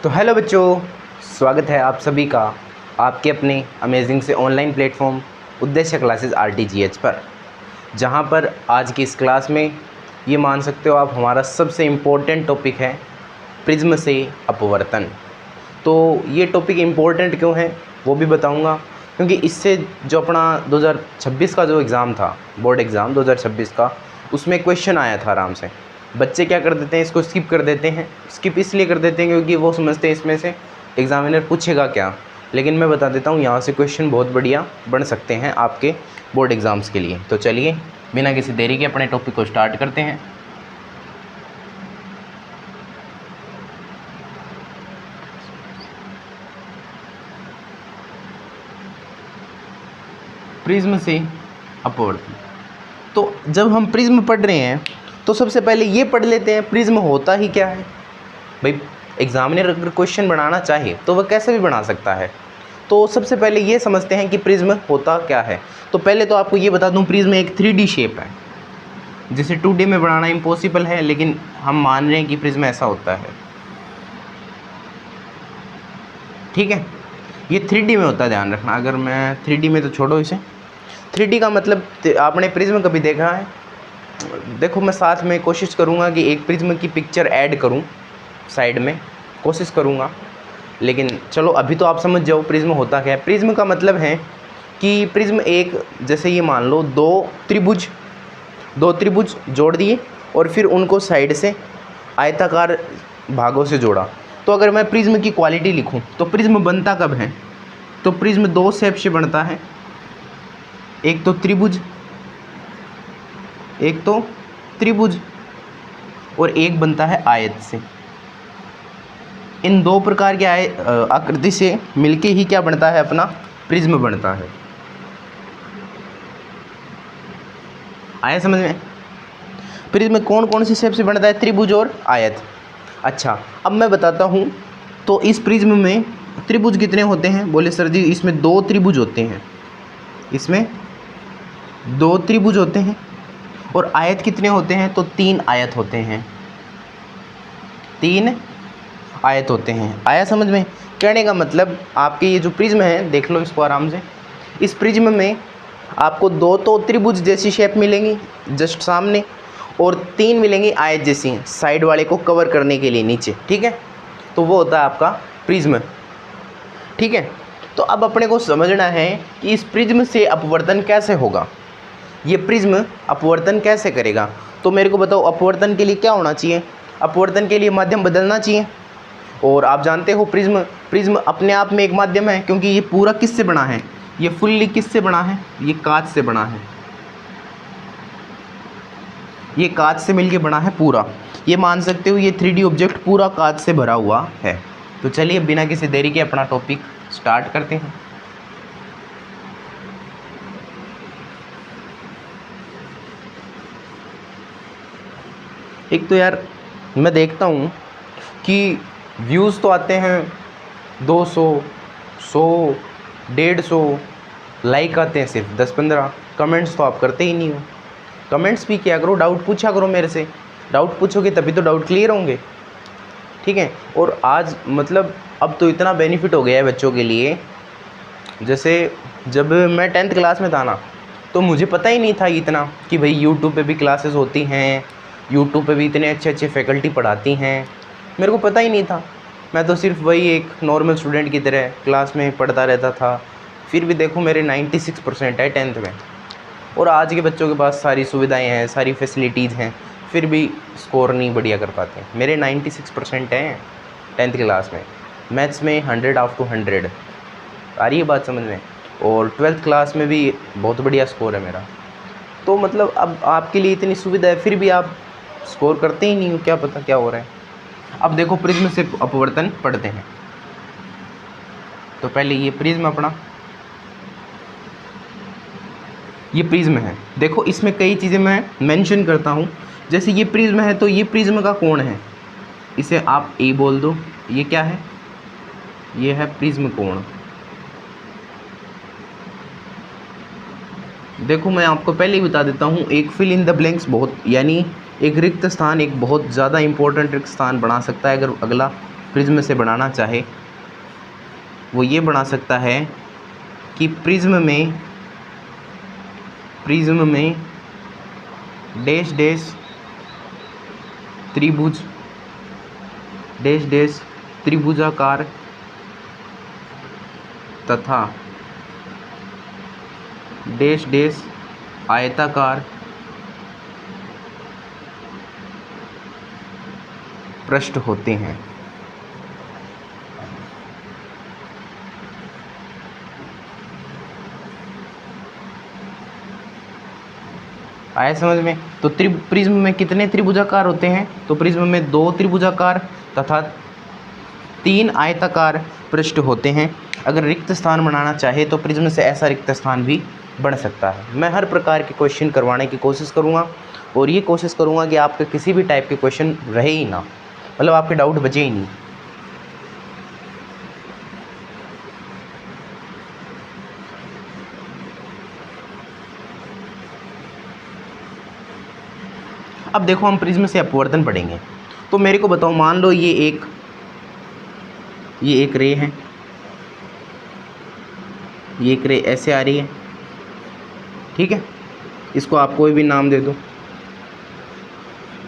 तो हेलो बच्चों, स्वागत है आप सभी का आपके अपने अमेजिंग से ऑनलाइन प्लेटफॉर्म उद्देश्य क्लासेस RTGH पर, जहां पर आज की इस क्लास में ये मान सकते हो आप हमारा सबसे इम्पोर्टेंट टॉपिक है प्रिज्म से अपवर्तन। तो ये टॉपिक इम्पोर्टेंट क्यों है वो भी बताऊंगा, क्योंकि इससे जो अपना 2026 का जो एग्ज़ाम था, बोर्ड एग्ज़ाम 2026 का, उसमें क्वेश्चन आया था। आराम से बच्चे क्या कर देते हैं, इसको स्किप कर देते हैं। स्किप इसलिए कर देते हैं क्योंकि वो समझते हैं इसमें से एग्ज़ामिनर पूछेगा क्या, लेकिन मैं बता देता हूँ यहाँ से क्वेश्चन बहुत बढ़िया बन सकते हैं आपके बोर्ड एग्ज़ाम्स के लिए। तो चलिए बिना किसी देरी के अपने टॉपिक को स्टार्ट करते हैं। प्रिज्म से अपवर्तन। तो जब हम प्रिज्म पढ़ रहे हैं तो सबसे पहले ये पढ़ लेते हैं प्रिज्म होता ही क्या है। भाई एग्जामिनर अगर क्वेश्चन बनाना चाहे तो वह कैसे भी बना सकता है। तो सबसे पहले ये समझते हैं कि प्रिज्म होता क्या है। तो पहले तो आपको ये बता दूं, प्रिज्म एक 3D शेप है, जिसे 2D में बनाना इम्पॉसिबल है, लेकिन हम मान रहे हैं कि प्रिज्म ऐसा होता है। ठीक है, ये 3D में होता है, ध्यान रखना। अगर मैं 3D में, तो छोड़ो इसे। 3D का मतलब आपने प्रिज्म कभी देखा है? देखो, मैं साथ में कोशिश करूँगा कि एक प्रिज्म की पिक्चर ऐड करूँ साइड में, कोशिश करूँगा। लेकिन चलो अभी तो आप समझ जाओ प्रिज्म होता क्या है। प्रिज्म का मतलब है कि प्रिज्म एक, जैसे ये मान लो दो त्रिभुज जोड़ दिए और फिर उनको साइड से आयताकार भागों से जोड़ा। तो अगर मैं प्रिज्म की क्वालिटी लिखूं तो प्रिज्म बनता कब है? तो प्रिज्म दो शेप से बनता है, एक तो त्रिभुज और एक बनता है आयत से। इन दो प्रकार के आकृति से मिलके ही क्या बनता है? अपना प्रिज्म बनता है। आया समझ में? प्रिज्म कौन कौन सी शेप से बनता है? त्रिभुज और आयत। अच्छा, अब मैं बताता हूँ। तो इस प्रिज्म में त्रिभुज कितने होते हैं? बोले सर जी इसमें 2 त्रिभुज होते हैं। इसमें 2 त्रिभुज होते हैं। और आयत कितने होते हैं? तो 3 आयत होते हैं। 3 आयत होते हैं। आया समझ में? कहने का मतलब आपके ये जो प्रिज्म है, देख लो इसको आराम से। इस प्रिज्म में आपको 2 तो त्रिभुज जैसी शेप मिलेंगी जस्ट सामने, और 3 मिलेंगी आयत जैसी साइड वाले को कवर करने के लिए नीचे। ठीक है, तो वो होता है आपका प्रिज्म। ठीक है, तो अब अपने को समझना है कि इस प्रिज्म से अपवर्तन कैसे होगा। ये प्रिज्म अपवर्तन कैसे करेगा? तो मेरे को बताओ, अपवर्तन के लिए क्या होना चाहिए? अपवर्तन के लिए माध्यम बदलना चाहिए। और आप जानते हो प्रिज्म अपने आप में एक माध्यम है, क्योंकि ये पूरा किससे बना है? ये फुल्ली किससे बना है? ये कांच से बना है। ये कांच से मिलके बना है पूरा। ये मान सकते हो ये 3D ऑब्जेक्ट पूरा कांच से भरा हुआ है। तो चलिए बिना किसी देरी के अपना टॉपिक स्टार्ट करते हैं। एक तो यार मैं देखता हूँ कि व्यूज़ तो आते हैं 200, 100, 150, लाइक आते हैं सिर्फ 10-15। कमेंट्स तो आप करते ही नहीं हो। कमेंट्स भी किया करो, डाउट पूछा करो मेरे से। डाउट पूछोगे तभी तो डाउट क्लियर होंगे। ठीक है, और आज मतलब अब तो इतना बेनिफिट हो गया है बच्चों के लिए। जैसे जब मैं 10th क्लास में था ना, तो मुझे पता ही नहीं था इतना कि भाई यूट्यूब पे भी क्लासेस होती हैं, यूट्यूब पे भी इतने अच्छे अच्छे फैकल्टी पढ़ाती हैं। मेरे को पता ही नहीं था। मैं तो सिर्फ वही एक नॉर्मल स्टूडेंट की तरह क्लास में पढ़ता रहता था। फिर भी देखो मेरे 96% है 10th में, और आज के बच्चों के पास सारी सुविधाएं हैं, सारी फैसिलिटीज़ हैं, फिर भी स्कोर नहीं बढ़िया कर पाते। मेरे 96% हैं 10th क्लास में। मैथ्स में 100/100 आ रही है बात समझ में। और 12th क्लास में भी बहुत बढ़िया स्कोर है मेरा। तो मतलब अब आपके लिए इतनी सुविधा है, फिर भी आप स्कोर करते ही नहीं हो। क्या पता क्या हो रहा है। अब देखो प्रिज्म से अपवर्तन पढ़ते हैं। तो पहले ये प्रिज्म अपना, ये प्रिज्म है। देखो इसमें कई चीज़ें मैं मेंशन करता हूँ। जैसे ये प्रिज्म है, तो ये प्रिज्म का कोण है, इसे आप ए बोल दो। ये क्या है? ये है प्रिज्म कोण। देखो मैं आपको पहले ही बता देता हूँ, एक फिल इन द ब्लैंक्स बहुत, यानी एक रिक्त स्थान एक बहुत ज़्यादा इंपॉर्टेंट रिक्त स्थान बना सकता है अगर अगला प्रिज्म से बनाना चाहे वो ये बना सकता है कि प्रिज्म में डैश डैश त्रिभुजाकार तथा डैश डैश आयताकार पृष्ठ होते हैं। आया समझ में? तो प्रिज्म में कितने त्रिभुजाकार होते हैं? तो प्रिज्म में 2 त्रिभुजाकार तथा 3 आयताकार पृष्ठ होते हैं। अगर रिक्त स्थान बनाना चाहे तो प्रिज्म से ऐसा रिक्त स्थान भी बन सकता है। मैं हर प्रकार के क्वेश्चन करवाने की कोशिश करूँगा और ये कोशिश करूँगा कि आपके किसी भी टाइप के क्वेश्चन रहे ही ना, मतलब आपके डाउट बचे ही नहीं। अब देखो हम प्रिज्म से अपवर्तन पढ़ेंगे। तो मेरे को बताओ, मान लो ये एक रे है, ये एक रे ऐसे आ रही है, ठीक है। इसको आप कोई भी नाम दे दो,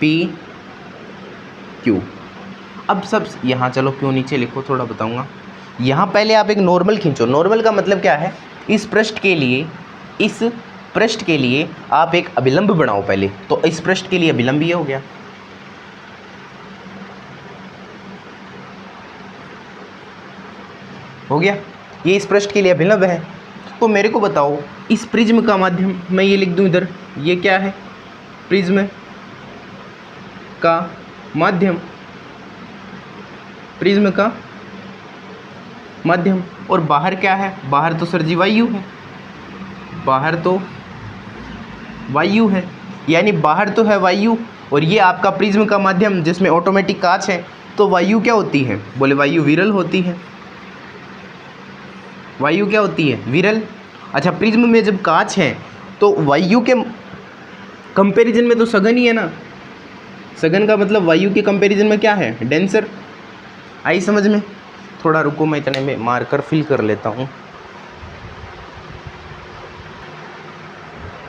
P Q। अब सब यहाँ चलो क्यों नीचे लिखो, थोड़ा बताऊँगा। यहाँ पहले आप एक नॉर्मल खींचो। नॉर्मल का मतलब क्या है? इस पृष्ठ के लिए आप एक अभिलंब बनाओ पहले। तो इस पृष्ठ के लिए अभिलंब ये हो गया, ये इस पृष्ठ के लिए अभिलंब है। तो मेरे को बताओ इस प्रिज्म का माध्यम, मैं ये लिख दूं इधर, ये क्या है? प्रिज्म का माध्यम, प्रिज्म का माध्यम। और बाहर क्या है? बाहर तो सर जी वायु है, बाहर तो वायु है, यानी बाहर तो है वायु और ये आपका प्रिज्म का माध्यम जिसमें ऑटोमेटिक कांच है। तो वायु क्या होती है? बोले वायु विरल होती है। वायु क्या होती है? विरल। अच्छा, प्रिज्म में जब कांच है तो वायु के कंपैरिजन में तो सघन ही है ना। सघन का मतलब वायु के कंपैरिजन में क्या है? डेंसर। आई समझ में? थोड़ा रुको, मैं इतने में मार्कर फिल कर लेता हूँ।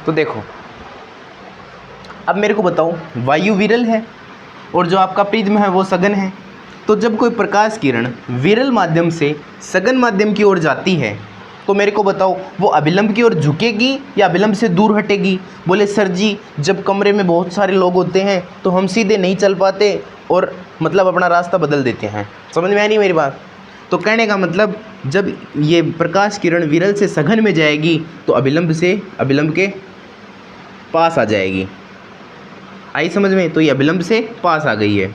तो देखो अब मेरे को बताओ, वायु विरल है और जो आपका प्रिज्म है वो सघन है। तो जब कोई प्रकाश किरण विरल माध्यम से सघन माध्यम की ओर जाती है तो मेरे को बताओ वो अभिलंब की ओर झुकेगी या अभिलंब से दूर हटेगी? बोले सर जी जब कमरे में बहुत सारे लोग होते हैं तो हम सीधे नहीं चल पाते और मतलब अपना रास्ता बदल देते हैं। समझ में आई नहीं मेरी बात? तो कहने का मतलब जब ये प्रकाश किरण विरल से सघन में जाएगी तो अभिलंब के पास आ जाएगी। आई समझ में? तो ये अभिलंब से पास आ गई है,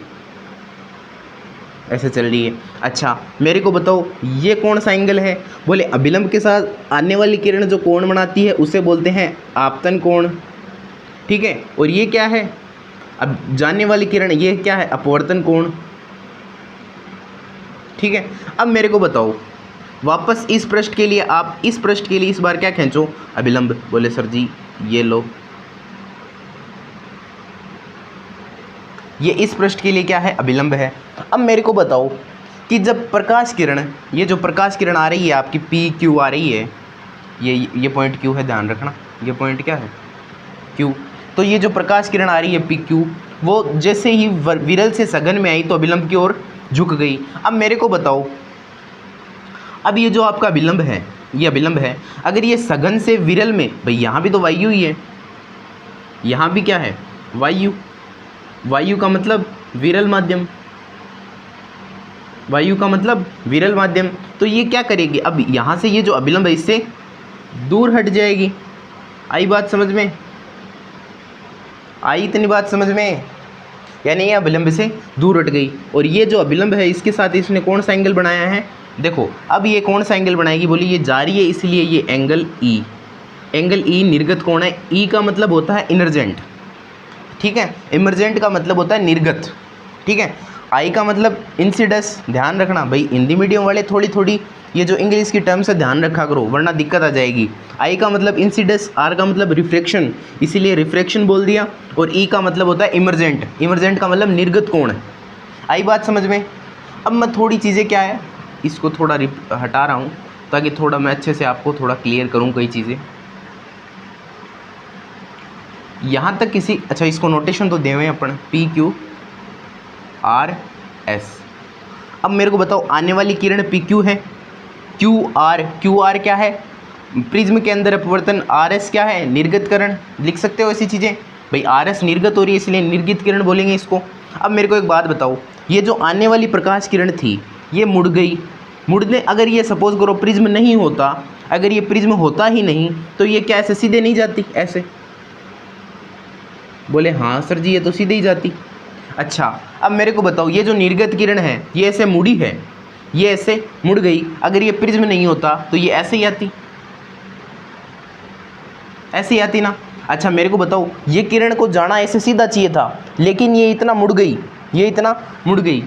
ऐसे चल रही है। अच्छा मेरे को बताओ ये कौन सा एंगल है? बोले अभिलंब के साथ आने वाली किरण जो कोण बनाती है उसे बोलते हैं आपतन कोण, ठीक है। और ये क्या है? अब जाने वाली किरण, ये क्या है? अपवर्तन कोण, ठीक है। अब मेरे को बताओ वापस इस पृष्ठ के लिए, आप इस पृष्ठ के लिए इस बार क्या खींचो? अभिलंब। बोले सर जी ये लो, ये इस पृष्ठ के लिए क्या है? अभिलंब है। अब मेरे को बताओ कि जब प्रकाश किरण, ये जो प्रकाश किरण आ रही है आपकी PQ आ रही है, ये पॉइंट Q है, ध्यान रखना, ये पॉइंट क्या है? Q। तो ये जो प्रकाश किरण आ रही है PQ, वो जैसे ही विरल से सघन में आई तो अभिलंब की ओर झुक गई। अब मेरे को बताओ, अब ये जो आपका अभिलंब है, ये अभिलंब है, अगर ये सघन से विरल में, भाई यहाँ भी तो वायु ही है, यहाँ भी क्या है? वायु। वायु का मतलब विरल माध्यम, वायु का मतलब विरल माध्यम। तो ये क्या करेगी? अब यहाँ से ये जो अभिलंब है इससे दूर हट जाएगी। आई बात समझ में? आई इतनी बात समझ में? यानी ये अभिलंब से दूर हट गई। और ये जो अभिलंब है इसके साथ इसने कौन सा एंगल बनाया है? देखो अब ये कौन सा एंगल बनाएगी? बोली ये जा रही है इसलिए ये एंगल E। एंगल E निर्गत कोण है। E का मतलब होता है इमर्जेंट, ठीक है। इमर्जेंट का मतलब होता है निर्गत, ठीक है। आई का मतलब इंसिडस। ध्यान रखना भाई, हिंदी मीडियम वाले थोड़ी ये जो इंग्लिश की टर्म्स है ध्यान रखा करो वरना दिक्कत आ जाएगी। आई का मतलब इंसिडस, आर का मतलब रिफ्रैक्शन, इसीलिए रिफ्रैक्शन बोल दिया। और ई का मतलब होता है इमर्जेंट। इमर्जेंट का मतलब निर्गत कोण है। आई बात समझ में? अब मैं थोड़ी चीज़ें क्या है, इसको थोड़ा हटा रहा हूँ ताकि थोड़ा मैं अच्छे से आपको थोड़ा क्लियर करूँ कई चीज़ें। यहाँ तक किसी, अच्छा इसको नोटेशन तो देवे अपन, पी क्यू आर एस। अब मेरे को बताओ आने वाली किरण पी क्यू है, क्यू आर क्या है, प्रिज्म के अंदर अपवर्तन, आर एस क्या है, निर्गत किरण। लिख सकते हो ऐसी चीज़ें भाई, आर एस निर्गत हो रही है इसलिए निर्गत किरण बोलेंगे इसको। अब मेरे को एक बात बताओ, ये जो आने वाली प्रकाश किरण थी ये मुड़ गई, मुड़ने, अगर ये सपोज करो प्रिज्म नहीं होता, अगर ये प्रिज्म होता ही नहीं तो ये क्या ऐसे सीधे नहीं जाती ऐसे? बोले हाँ सर जी ये तो सीधे ही जाती। अच्छा अब मेरे को बताओ ये जो निर्गत किरण है ये ऐसे मुड़ी है, ये ऐसे मुड़ गई, अगर ये प्रिज्म नहीं होता तो ये ऐसे ही आती, ऐसे ही आती ना। अच्छा मेरे को बताओ ये किरण को जाना ऐसे सीधा चाहिए था लेकिन ये इतना मुड़ गई, ये इतना मुड़ गई,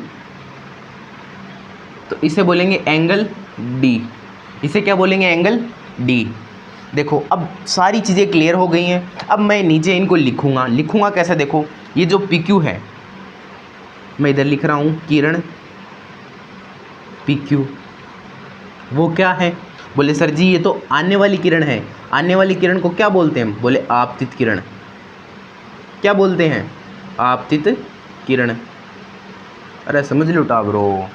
तो इसे बोलेंगे एंगल डी। इसे क्या बोलेंगे? Angle D. देखो अब सारी चीज़ें क्लियर हो गई हैं। अब मैं नीचे इनको लिखूंगा, लिखूंगा कैसे? देखो ये जो पी क्यू है मैं इधर लिख रहा हूँ किरण पी क्यू, वो क्या है? बोले सर जी ये तो आने वाली किरण है। आने वाली किरण को क्या बोलते हैं? बोले आपतित किरण। क्या बोलते हैं? आपतित किरण। अरे समझ लो टाबरो,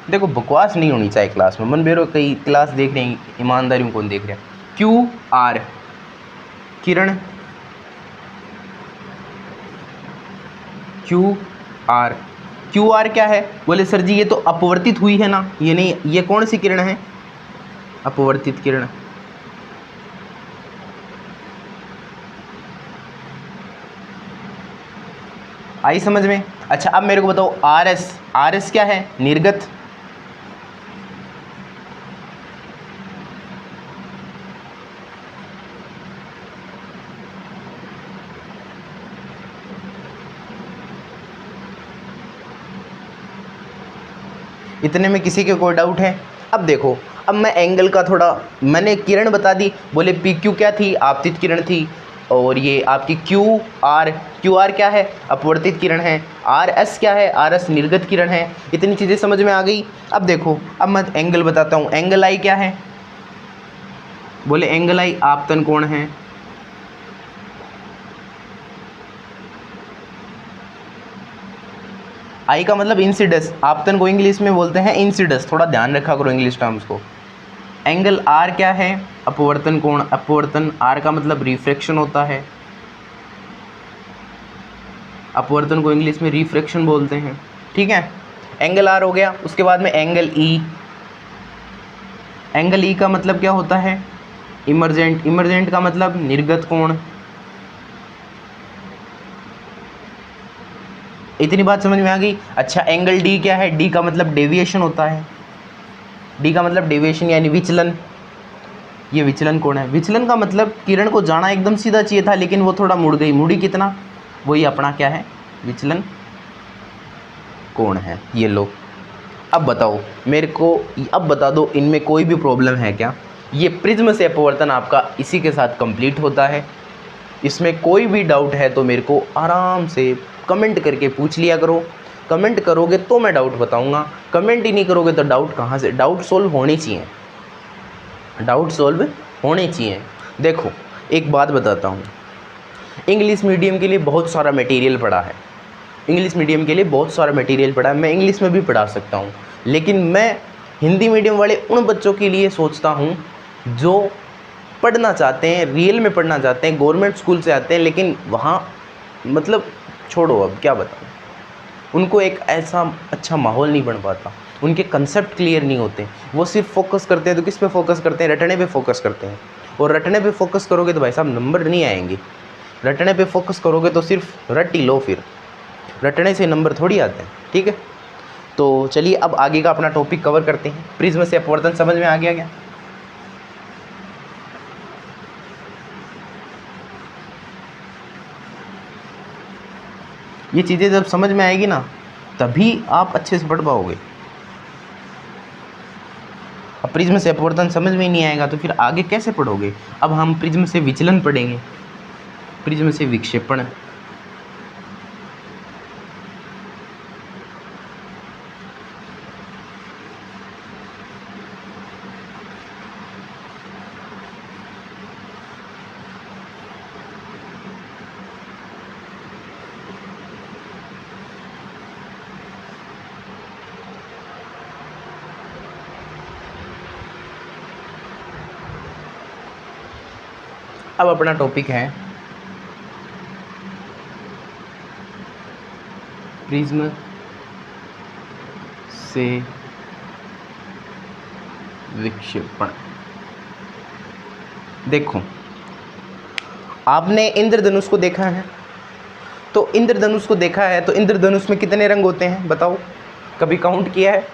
देखो बकवास नहीं होनी चाहिए क्लास में। मन बेरो कई क्लास देख रहे हैं, ईमानदारी में कौन देख रहा है? क्यू आर किरण, क्यू आर, क्यू आर क्या है? बोले सर जी ये तो अपवर्तित हुई है ना, ये नहीं, ये कौन सी किरण है? अपवर्तित किरण। आई समझ में? अच्छा अब मेरे को बताओ आर एस, आर एस क्या है? निर्गत। इतने में किसी के कोई डाउट है? अब देखो अब मैं एंगल का थोड़ा, मैंने किरण बता दी, बोले पी क्यू क्या थी? आपतित किरण थी, और ये आपकी क्यू आर क्या है? अपवर्तित किरण है। आर एस क्या है? आर एस निर्गत किरण है। इतनी चीज़ें समझ में आ गई। अब देखो अब मैं एंगल बताता हूँ। एंगल आई क्या है? बोले एंगल आई आपतन कोण है। आई का मतलब इंसिडस, आपतन को इंग्लिश में बोलते हैं इंसिडस, थोड़ा ध्यान रखा करो इंग्लिश टर्म्स को। एंगल आर क्या है? अपवर्तन कोण। अपवर्तन, आर का मतलब रिफ्रैक्शन होता है, अपवर्तन को इंग्लिश में रिफ्रैक्शन बोलते हैं, ठीक है। एंगल आर हो गया। उसके बाद में एंगल ई। एंगल ई का मतलब क्या होता है? इमरजेंट। इमरजेंट का मतलब निर्गत कोण। इतनी बात समझ में आ गई? अच्छा एंगल डी क्या है? डी का मतलब डेविएशन होता है। डी का मतलब डेविएशन यानी विचलन। ये विचलन कोण है। विचलन का मतलब किरण को जाना एकदम सीधा चाहिए था लेकिन वो थोड़ा मुड़ गई। मुड़ी कितना? वही अपना क्या है? विचलन कोण है। ये लो अब बताओ मेरे को, अब बता दो इनमें कोई भी प्रॉब्लम है क्या? ये प्रिज्म से अपवर्तन आपका इसी के साथ कंप्लीट होता है। इसमें कोई भी डाउट है तो मेरे को आराम से कमेंट करके पूछ लिया करो। कमेंट करोगे तो मैं डाउट बताऊंगा, कमेंट ही नहीं करोगे तो डाउट कहाँ से? डाउट सोल्व होने चाहिए, डाउट सोल्व होने चाहिए। देखो एक बात बताता हूँ, इंग्लिश मीडियम के लिए बहुत सारा मटेरियल पड़ा है। इंग्लिश मीडियम के लिए बहुत सारा मटेरियल पड़ा है, मैं इंग्लिश में भी पढ़ा सकता हूँ, लेकिन मैं हिंदी मीडियम वाले उन बच्चों के लिए सोचता हूँ जो पढ़ना चाहते हैं, रियल में पढ़ना चाहते हैं, गवर्नमेंट स्कूल से आते हैं लेकिन वहाँ मतलब छोड़ो अब क्या बताऊँ, उनको एक ऐसा अच्छा माहौल नहीं बन पाता, उनके कंसेप्ट क्लियर नहीं होते। वो सिर्फ फोकस करते हैं तो किस पे फोकस करते हैं? रटने पे फोकस करते हैं। और रटने पे फोकस करोगे तो भाई साहब नंबर नहीं आएंगे। रटने पे फोकस करोगे तो सिर्फ रट ही लो, फिर रटने से नंबर थोड़ी आते हैं, ठीक है। तो चलिए अब आगे का अपना टॉपिक कवर करते हैं। प्रिज्म से अपवर्तन समझ में आ गया क्या? ये चीज़ें जब समझ में आएगी ना तभी आप अच्छे से पढ़ पाओगे। अब प्रिज्म से अपवर्तन समझ में ही नहीं आएगा तो फिर आगे कैसे पढ़ोगे? अब हम प्रिज्म से विचलन पढ़ेंगे, प्रिज्म से विक्षेपण, अब अपना टॉपिक है प्रिज्म से विक्षेपण। देखो, आपने इंद्रधनुष को देखा है, तो इंद्रधनुष को देखा है तो इंद्रधनुष में कितने रंग होते हैं बताओ? कभी काउंट किया है?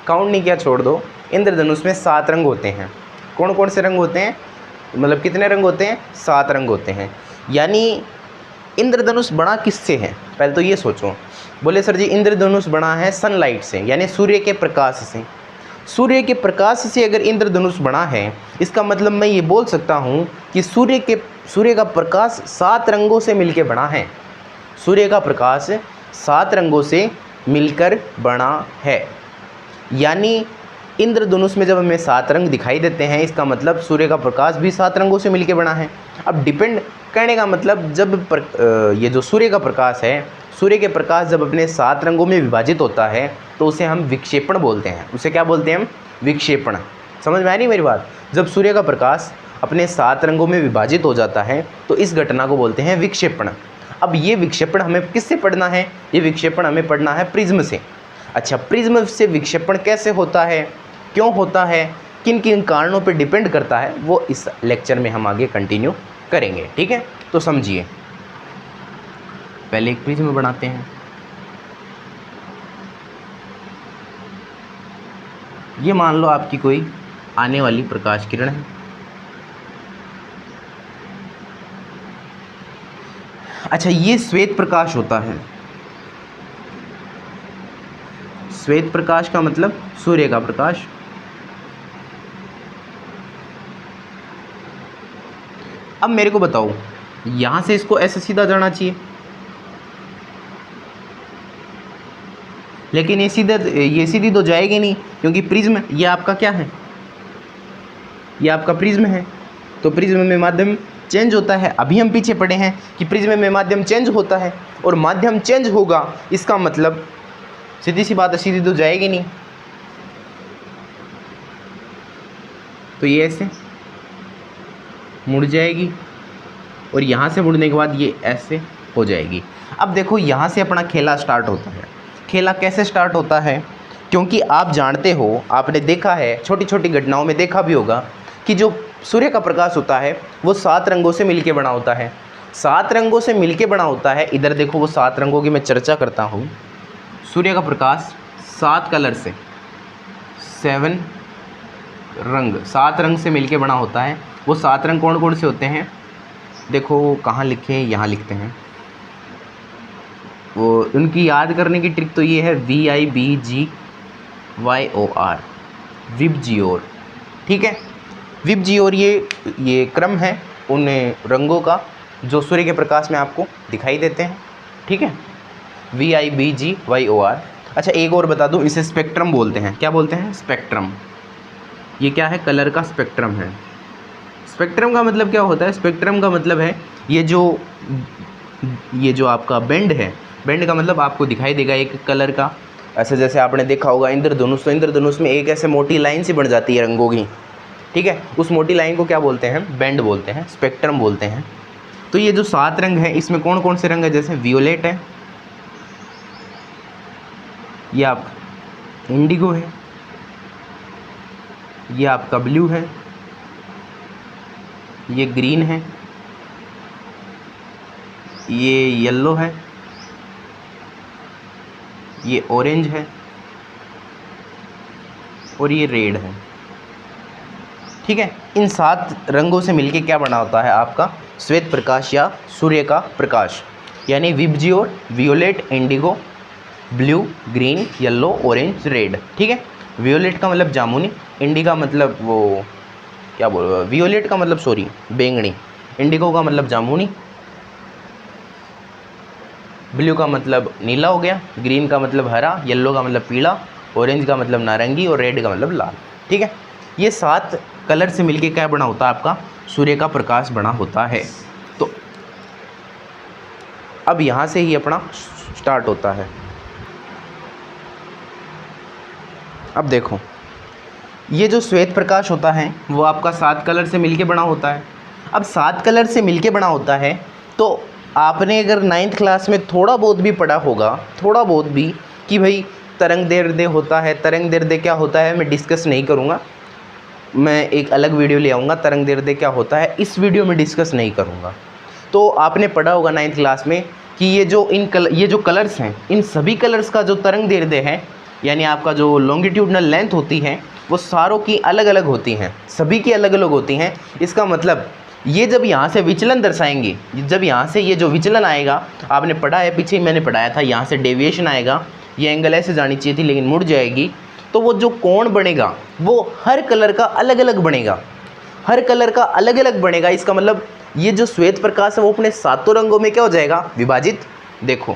काउंट नहीं किया छोड़ दो। इंद्रधनुष में 7 रंग होते हैं। कौन कौन से रंग होते हैं? मतलब कितने रंग होते हैं? 7 रंग होते हैं। यानी इंद्रधनुष बना किससे है? पहले तो ये सोचो। बोले सर जी इंद्रधनुष बना है सनलाइट से, यानी सूर्य के प्रकाश से। सूर्य के प्रकाश से अगर इंद्रधनुष बना है, इसका मतलब मैं ये बोल सकता हूँ कि सूर्य का प्रकाश 7 रंगों से मिलकर बना है। सूर्य का प्रकाश 7 रंगों से मिलकर बना है। यानी इंद्रधनुष में जब हमें 7 रंग दिखाई देते हैं, इसका मतलब सूर्य का प्रकाश भी 7 रंगों से मिलकर बना है। अब डिपेंड करने का मतलब, जब ये जो सूर्य का प्रकाश है, सूर्य के प्रकाश जब अपने 7 रंगों में विभाजित होता है तो उसे हम विक्षेपण बोलते हैं। उसे क्या बोलते हैं हम? विक्षेपण। समझ में आ रही मेरी बात? जब सूर्य का प्रकाश अपने 7 रंगों में विभाजित हो जाता है तो इस घटना को बोलते हैं विक्षेपण। अब ये विक्षेपण हमें किससे पढ़ना है? ये विक्षेपण हमें पढ़ना है प्रिज्म से। अच्छा, प्रिज्म से विक्षेपण कैसे होता है, क्यों होता है, किन किन कारणों पर डिपेंड करता है, वो इस लेक्चर में हम आगे कंटिन्यू करेंगे। ठीक है, तो समझिए। पहले एक प्रिज्म बनाते हैं। ये मान लो आपकी कोई आने वाली प्रकाश किरण है। अच्छा, ये श्वेत प्रकाश होता है। श्वेत प्रकाश का मतलब सूर्य का प्रकाश। अब मेरे को बताओ, यहां से इसको ऐसे सीधा जाना चाहिए, लेकिन ये सीधी तो जाएगी नहीं, क्योंकि प्रिज्म ये आपका क्या है? ये आपका प्रिज्म है। तो प्रिज्म में माध्यम चेंज होता है। अभी हम पीछे पड़े हैं कि प्रिज्म में माध्यम चेंज होता है, और माध्यम चेंज होगा, इसका मतलब सीधी सी बात है, सीधी तो जाएगी नहीं। तो ये ऐसे मुड़ जाएगी, और यहाँ से मुड़ने के बाद ये ऐसे हो जाएगी। अब देखो, यहाँ से अपना खेला स्टार्ट होता है। खेला कैसे स्टार्ट होता है? क्योंकि आप जानते हो, आपने देखा है, छोटी छोटी घटनाओं में देखा भी होगा कि जो सूर्य का प्रकाश होता है वो 7 रंगों से मिलके बना होता है। 7 रंगों से मिलके बना होता है। इधर देखो, वो 7 रंगों की मैं चर्चा करता हूँ। सूर्य का प्रकाश 7 कलर से, 7 रंग, 7 रंग से मिलके बना होता है। वो 7 रंग कौन कौन से होते हैं? देखो कहाँ लिखे हैं, यहाँ लिखते हैं। वो उनकी याद करने की ट्रिक तो ये है, VIBGYOR, विबजियोर। ठीक है, विबजियोर ये क्रम है उन रंगों का जो सूर्य के प्रकाश में आपको दिखाई देते हैं। ठीक है, VIBGYOR। अच्छा, एक और बता दूं, इसे स्पेक्ट्रम बोलते हैं। क्या बोलते हैं? स्पेक्ट्रम। ये क्या है? कलर का स्पेक्ट्रम है। स्पेक्ट्रम का मतलब क्या होता है? स्पेक्ट्रम का मतलब है ये जो आपका बैंड है, बैंड का मतलब आपको दिखाई देगा एक कलर का। ऐसे जैसे आपने देखा होगा इंद्रधनुष, तो इंद्रधनुष में एक ऐसे मोटी लाइन सी बन जाती है रंगों की। ठीक है, उस मोटी लाइन को क्या बोलते हैं? बैंड बोलते हैं, स्पेक्ट्रम बोलते हैं। तो ये जो 7 रंग हैं, इसमें कौन कौन से रंग है? जैसे वियोलेट है, ये आपका इंडिगो है, ये आपका ब्लू है, ये ग्रीन है, ये येलो है, ये ऑरेंज है, और ये रेड है। ठीक है, इन 7 रंगों से मिलके क्या बना होता है? आपका श्वेत प्रकाश या सूर्य का प्रकाश। यानी VIBGYOR, violet, indigo, blue, green, yellow, orange, red. ठीक है, वियोलेट का मतलब जामुनी, इंडिका मतलब वो क्या बोल, वियोलेट का मतलब सॉरी बैंगनी, इंडिगो का मतलब जामुनी, ब्लू का मतलब नीला हो गया, ग्रीन का मतलब हरा, येलो का मतलब पीला, ऑरेंज का मतलब नारंगी, और रेड का मतलब लाल। ठीक है, ये 7 कलर से मिलके क्या बना होता है? आपका सूर्य का प्रकाश बना होता है। तो अब यहाँ से ही अपना स्टार्ट होता है। अब देखो, ये जो श्वेत प्रकाश होता है वो आपका 7 कलर से मिलके बना होता है। अब 7 कलर से मिलके बना होता है। तो आपने अगर 9th क्लास में थोड़ा बहुत भी पढ़ा होगा, थोड़ा बहुत भी, कि भाई तरंग दैर्ध्य होता है, तरंग दैर्ध्य क्या होता है, मैं डिस्कस नहीं करूँगा, मैं एक अलग वीडियो ले आऊँगा तरंग दैर्ध्य क्या होता है, इस वीडियो में डिस्कस नहीं करूँगा। तो आपने पढ़ा होगा 9th क्लास में कि ये जो कलर्स हैं, इन सभी कलर्स का जो तरंग दैर्ध्य है, यानी आपका जो लॉन्गिट्यूडनल लेंथ होती है, वो सारों की अलग अलग होती हैं, सभी की अलग अलग होती हैं। इसका मतलब ये जब यहाँ से विचलन दर्शाएंगे, जब यहाँ से ये जो विचलन आएगा, आपने पढ़ा है, पीछे ही मैंने पढ़ाया था, यहाँ से डेविएशन आएगा, ये एंगल ऐसे जानी चाहिए थी लेकिन मुड़ जाएगी, तो वो जो कोण बनेगा वो हर कलर का अलग अलग बनेगा, हर कलर का अलग अलग बनेगा। इसका मतलब ये जो श्वेत प्रकाश है वो अपने 7 रंगों में क्या हो जाएगा, विभाजित। देखो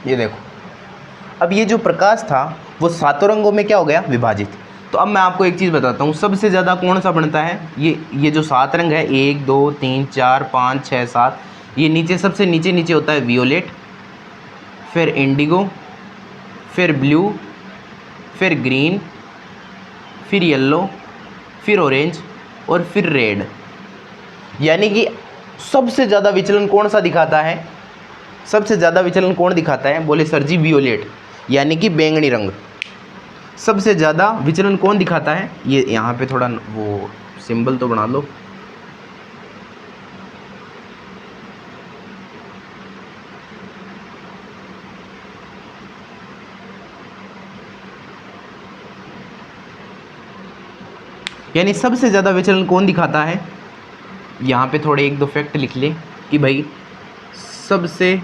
ये देखो, अब ये जो प्रकाश था वो 7 रंगों में क्या हो गया, विभाजित। तो अब मैं आपको एक चीज़ बताता हूँ, सबसे ज़्यादा कौन सा बनता है, ये जो 7 रंग है, 1 2 3 4 5 6 7, ये नीचे सबसे नीचे होता है वियोलेट, फिर इंडिगो, फिर ब्लू, फिर ग्रीन, फिर येलो, फिर ऑरेंज और फिर रेड। यानी कि सबसे ज़्यादा विचलन कौन सा दिखाता है, सबसे ज़्यादा विचलन कौन दिखाता है, बोले सर जी वियोलेट, यानी कि बैंगनी रंग। सबसे ज़्यादा विचलन कौन दिखाता है, ये यहाँ पे थोड़ा वो सिंबल तो बना लो, यानी सबसे ज़्यादा विचलन कौन दिखाता है। यहाँ पे थोड़े 1 2 फैक्ट लिख ले कि भाई सबसे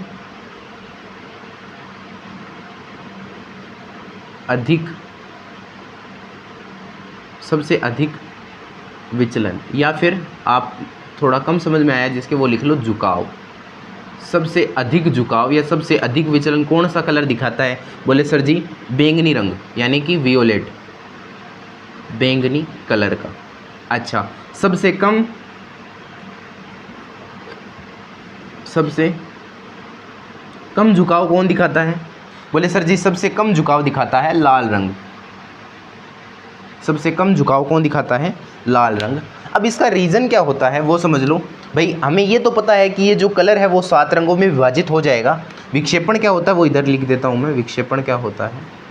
अधिक विचलन, या फिर आप थोड़ा कम समझ में आया जिसके वो लिख लो झुकाव। सबसे अधिक झुकाव या सबसे अधिक विचलन कौन सा कलर दिखाता है, बोले सर जी बैंगनी रंग, यानी कि वियोलेट, बैंगनी कलर का। अच्छा, सबसे कम झुकाव कौन दिखाता है, बोले सर जी सबसे कम झुकाव दिखाता है लाल रंग। सबसे कम झुकाव कौन दिखाता है, लाल रंग। अब इसका रीज़न क्या होता है वो समझ लो भाई। हमें ये तो पता है कि ये जो कलर है वो 7 रंगों में विभाजित हो जाएगा। विक्षेपण क्या होता है वो इधर लिख देता हूँ मैं, विक्षेपण क्या होता है,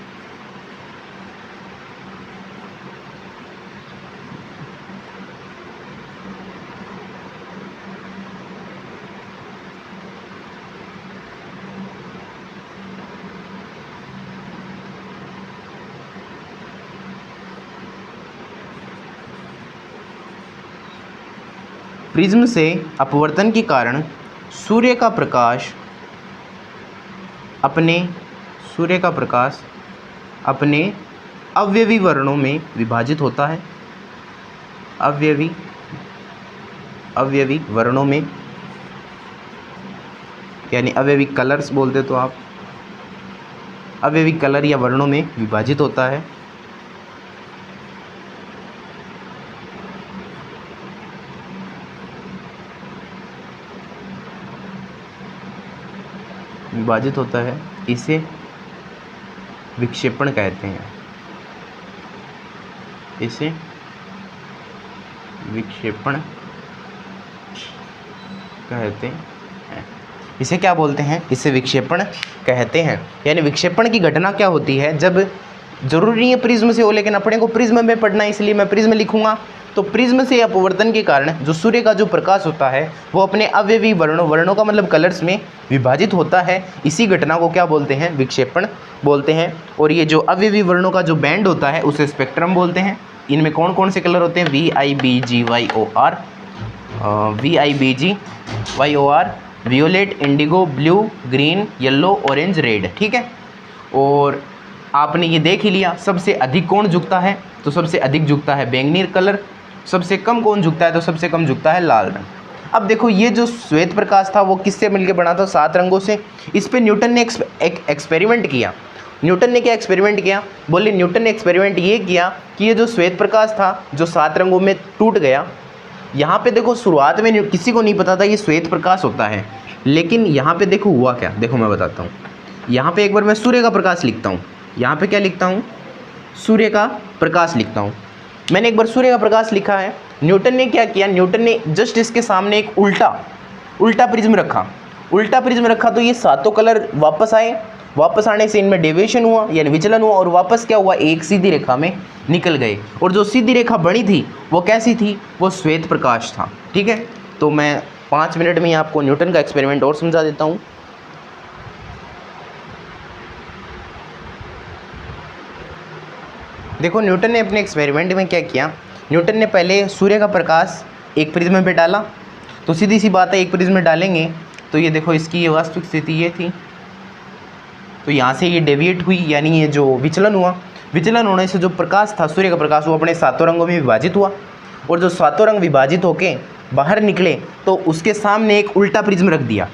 प्रिज्म से अपवर्तन के कारण सूर्य का प्रकाश अपने अवयवी वर्णों में विभाजित होता है। अवयवी वर्णों में, यानी अवयवी कलर्स बोलते तो आप, अवयवी कलर या वर्णों में विभाजित होता है। विभाजित होता है, इसे विक्षेपण कहते हैं। इसे विक्षेपण कहते हैं। इसे क्या बोलते हैं, इसे विक्षेपण कहते हैं। यानी विक्षेपण की घटना क्या होती है, जब जरूरी नहीं है प्रिज्म से हो, लेकिन अपने को प्रिज्म में पढ़ना है इसलिए मैं प्रिज्म लिखूंगा। तो प्रिज्म से अपवर्तन के कारण जो सूर्य का जो प्रकाश होता है वो अपने अवयवी वर्णों का मतलब कलर्स में विभाजित होता है। इसी घटना को क्या बोलते हैं? विक्षेपण बोलते हैं। और ये जो अवयवी वर्णों का जो बैंड होता है उसे स्पेक्ट्रम बोलते हैं। इनमें कौन कौन से कलर होते हैं? VIBGYOR, VIBGYOR, violet, indigo, blue, green, yellow, orange, red. ठीक है, और आपने ये देख ही लिया सबसे अधिक कौन झुकता है, तो सबसे अधिक झुकता है बैंगनी कलर। सबसे कम कौन झुकता है, तो सबसे कम झुकता है लाल रंग। अब देखो ये जो श्वेत प्रकाश था वो किससे मिलकर बना था? 7 रंगों से। इस पे न्यूटन ने एक एक्सपेरिमेंट किया। न्यूटन ने क्या एक्सपेरिमेंट किया? बोले न्यूटन ने एक्सपेरिमेंट ये किया कि ये जो श्वेत प्रकाश था जो 7 रंगों में टूट गया। यहाँ पे देखो शुरुआत में किसी को नहीं पता था ये श्वेत प्रकाश होता है, लेकिन यहाँ पे देखो हुआ क्या, देखो मैं बताता हूँ। यहाँ पे एक बार मैं सूर्य का प्रकाश लिखता हूँ। यहाँ पे क्या लिखता हूँ? सूर्य का प्रकाश लिखता हूँ। मैंने एक बार सूर्य का प्रकाश लिखा है। न्यूटन ने क्या किया? न्यूटन ने जस्ट इसके सामने एक उल्टा प्रिज्म रखा। उल्टा प्रिज्म रखा तो ये सातों कलर वापस आए। वापस आने से इनमें डेविएशन हुआ यानी विचलन हुआ, और वापस क्या हुआ? एक सीधी रेखा में निकल गए। और जो सीधी रेखा बनी थी वो कैसी थी? वो श्वेत प्रकाश था। ठीक है, तो मैं 5 मिनट में आपको न्यूटन का एक्सपेरिमेंट और समझा देता हूँ। देखो न्यूटन ने अपने एक्सपेरिमेंट में क्या किया? न्यूटन ने पहले सूर्य का प्रकाश एक प्रिज्म पे डाला। तो सीधी सी बात है, एक प्रिज्म में डालेंगे तो ये देखो इसकी ये वास्तविक स्थिति ये थी। तो यहाँ से ये डेविएट हुई यानी ये जो विचलन हुआ, विचलन होने से जो प्रकाश था सूर्य का प्रकाश वो अपने 7 रंगों में विभाजित हुआ। और जो 7 रंग विभाजित होके बाहर निकले तो उसके सामने एक उल्टा प्रिज्म रख दिया।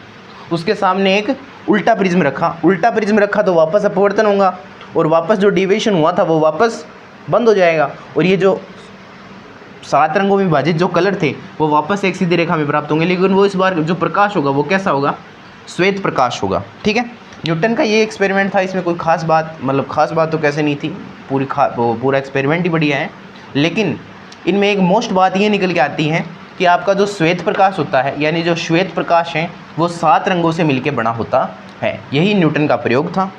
उसके सामने एक उल्टा प्रिज्म रखा। उल्टा प्रिज्म रखा तो वापस अपवर्तन होगा, और वापस जो डेविएशन हुआ था वो वापस बंद हो जाएगा। और ये जो 7 रंगों में विभाजित जो कलर थे वो वापस एक सीधी रेखा में प्राप्त होंगे। लेकिन वो इस बार जो प्रकाश होगा वो कैसा होगा? श्वेत प्रकाश होगा। ठीक है, न्यूटन का ये एक्सपेरिमेंट था। इसमें कोई खास बात खास बात तो कैसे नहीं थी, पूरा एक्सपेरिमेंट ही बढ़िया है। लेकिन इनमें एक मोस्ट बात ये निकल के आती है कि आपका जो श्वेत प्रकाश होता है यानी जो श्वेत प्रकाश है वो 7 रंगों से मिलके बना होता है। यही न्यूटन का प्रयोग था।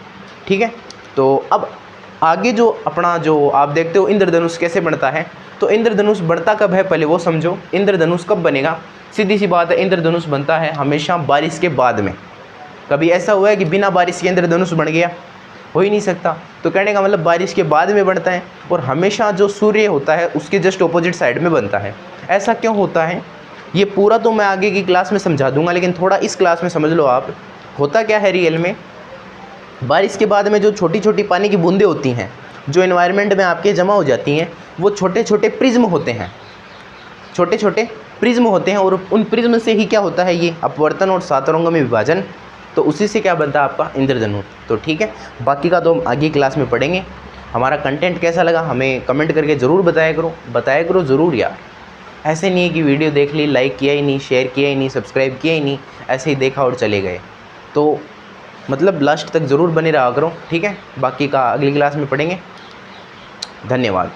ठीक है, तो अब आगे जो अपना जो आप देखते हो इंद्रधनुष कैसे बनता है, तो इंद्रधनुष बनता कब है पहले वो समझो। इंद्रधनुष कब बनेगा? सीधी सी बात है, इंद्रधनुष बनता है हमेशा बारिश के बाद में। कभी ऐसा हुआ है कि बिना बारिश के इंद्रधनुष बन गया? हो ही नहीं सकता। तो कहने का मतलब बारिश के बाद में बनता है, और हमेशा जो सूर्य होता है उसके जस्ट ऑपोजिट साइड में बनता है। ऐसा क्यों होता है ये पूरा तो मैं आगे की क्लास में समझा दूंगा, लेकिन थोड़ा इस क्लास में समझ लो आप। होता क्या है रियल में, बारिश के बाद में जो छोटी छोटी पानी की बूंदें होती हैं जो एनवायरनमेंट में आपके जमा हो जाती हैं, वो छोटे छोटे प्रिज्म होते हैं। छोटे छोटे प्रिज्म होते हैं, और उन प्रिज्म से ही क्या होता है? ये अपवर्तन और 7 रंगों में विभाजन। तो उसी से क्या बनता है? आपका इंद्रधनुष। तो ठीक है, बाकी का तो हम आगे क्लास में पढ़ेंगे। हमारा कंटेंट कैसा लगा हमें कमेंट करके ज़रूर बताया करो ज़रूर यार। ऐसे नहीं है कि वीडियो देख ली, लाइक किया ही नहीं, शेयर किया ही नहीं, सब्सक्राइब किया ही नहीं, ऐसे ही देखा और चले गए। तो मतलब लास्ट तक ज़रूर बने रहा करो। ठीक है, बाकी का अगली क्लास में पढ़ेंगे। धन्यवाद।